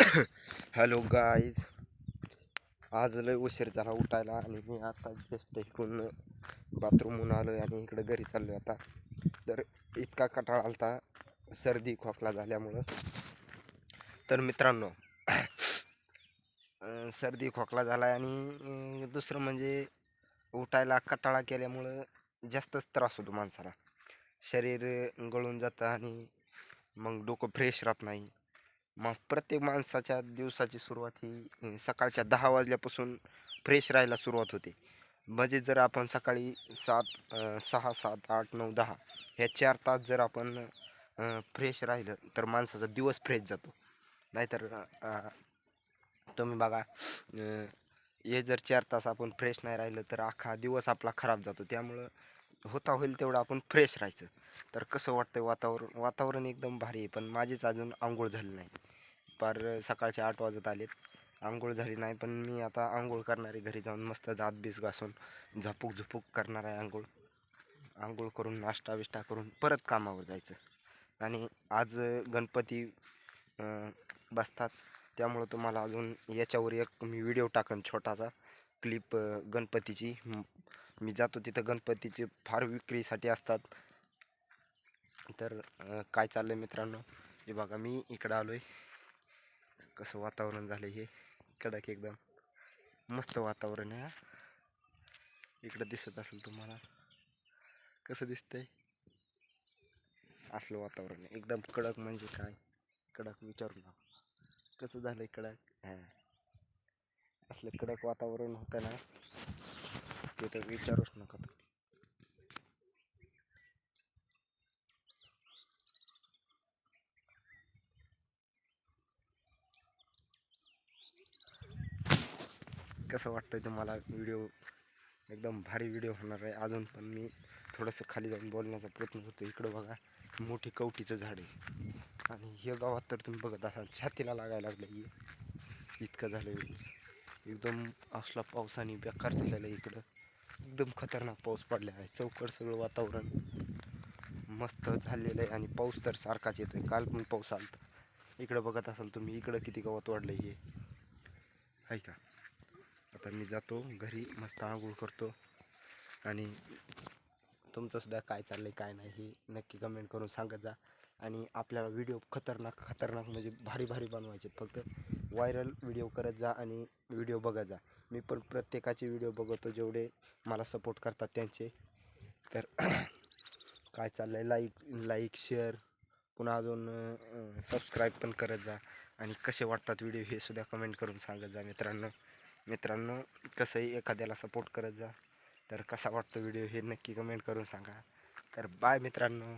Hello guys, आज लय उशीर झाला उठायला आणि मी आता जस्ट इकडून बाथरूमहून आलो आहे आणि इकडं घरी चाललो आता. तर इतका कंटाळा आलता सर्दी खोकला झाल्यामुळं. तर मित्रांनो, सर्दी खोकला झाला आणि दुसरं म्हणजे उठायला कंटाळा केल्यामुळं जास्तच त्रास होतो माणसाला. शरीर गळून जातं आणि मग डोकं फ्रेश राहत नाही. मग प्रत्येक माणसाच्या दिवसाची सुरुवात ही सकाळच्या 10 वाजल्यापासून फ्रेश राहायला सुरुवात होते. म्हणजे जर आपण सकाळी 6, 7, 8, 9, 10 ह्या 4 तास जर आपण फ्रेश राहिलं तर माणसाचा दिवस फ्रेश जातो. नाहीतर तुम्ही बघा, हे जर 4 तास आपण फ्रेश नाही राहिलं तर अख्खा दिवस आपला खराब जातो. त्यामुळं होता होईल तेवढं आपण फ्रेश राहायचं. तर कसं वाटतंय वातावरण एकदम भारी आहे, पण माझीच अजून अंघोळ झाली नाही. पार सकाळचे 8 वाजत आलेत, अंघोळ झाली नाही. पण मी आता अंघोळ करणार आहे, घरी जाऊन मस्त दात बीस घासून झपूक करणार आहे अंघोळ करून नाश्ता विष्टा करून परत कामावर जायचं. आणि आज गणपती बसतात, त्यामुळं तुम्हाला अजून याच्यावर एक मी व्हिडिओ टाकन छोटासा क्लिप गणपतीची. मी जातो तिथं, गणपतीचे फार विक्रीसाठी असतात. तर काय चाललंय मित्रांनो, हे बघा मी इकडं आलोय. कसं वातावरण झालं हे कडक, एकदम मस्त वातावरण आहे. इकडं दिसत असेल तुम्हाला, कसं दिसतंय? असलं वातावरण आहे एकदम कडक. म्हणजे काय कडक विचारू नका, कसं झालंय कडक. असलं कडक वातावरण होतं ना, ते तर विचारूच नका. कसं वाटतंय तुम्हाला व्हिडिओ? एकदम भारी व्हिडिओ होणार आहे. अजून पण मी थोडंसं खाली जाऊन बोलण्याचा प्रयत्न करतो. इकडं बघा, मोठी कवठीचं झाड आहे आणि हे गावात तर तुम्ही बघत असाल छातीला लागायला लागलं. इतकं झालं एकदम. असला पावसाने बेकार झालेला आहे इकडं, एकदम खतरनाक पाऊस पडलेला आहे. चौकट सगळं वातावरण मस्त झालेलं आहे आणि पाऊस तर सारखाच येतोय. काल पण पाऊस आला. इकडं बघत असाल तुम्ही, इकडं किती गवत वाढलं हे आहे का. आता मी जातो घरी, मस्त आंघोळ करतो. आणि तुमचं सुद्धा काय चाललंय काय नाही हे नक्की कमेंट करून सांगत जा. आणि आपल्याला व्हिडिओ खतरनाक म्हणजे भारी बनवायचे. फक्त व्हायरल व्हिडिओ करत जा आणि व्हिडिओ बघत जा. मी पण प्रत्येकाचे व्हिडिओ बघतो, जेवढे मला सपोर्ट करतात त्यांचे. तर काय चाललंय, लाईक शेअर, पुन्हा अजून सबस्क्राईब पण करत जा. आणि कसे वाटतात व्हिडिओ हे सुद्धा कमेंट करून सांगत जा मित्रांनो. कसंही एखाद्याला सपोर्ट करत जा. तर कसा वाटतो व्हिडिओ हे नक्की कमेंट करून सांगा. तर बाय मित्रांनो.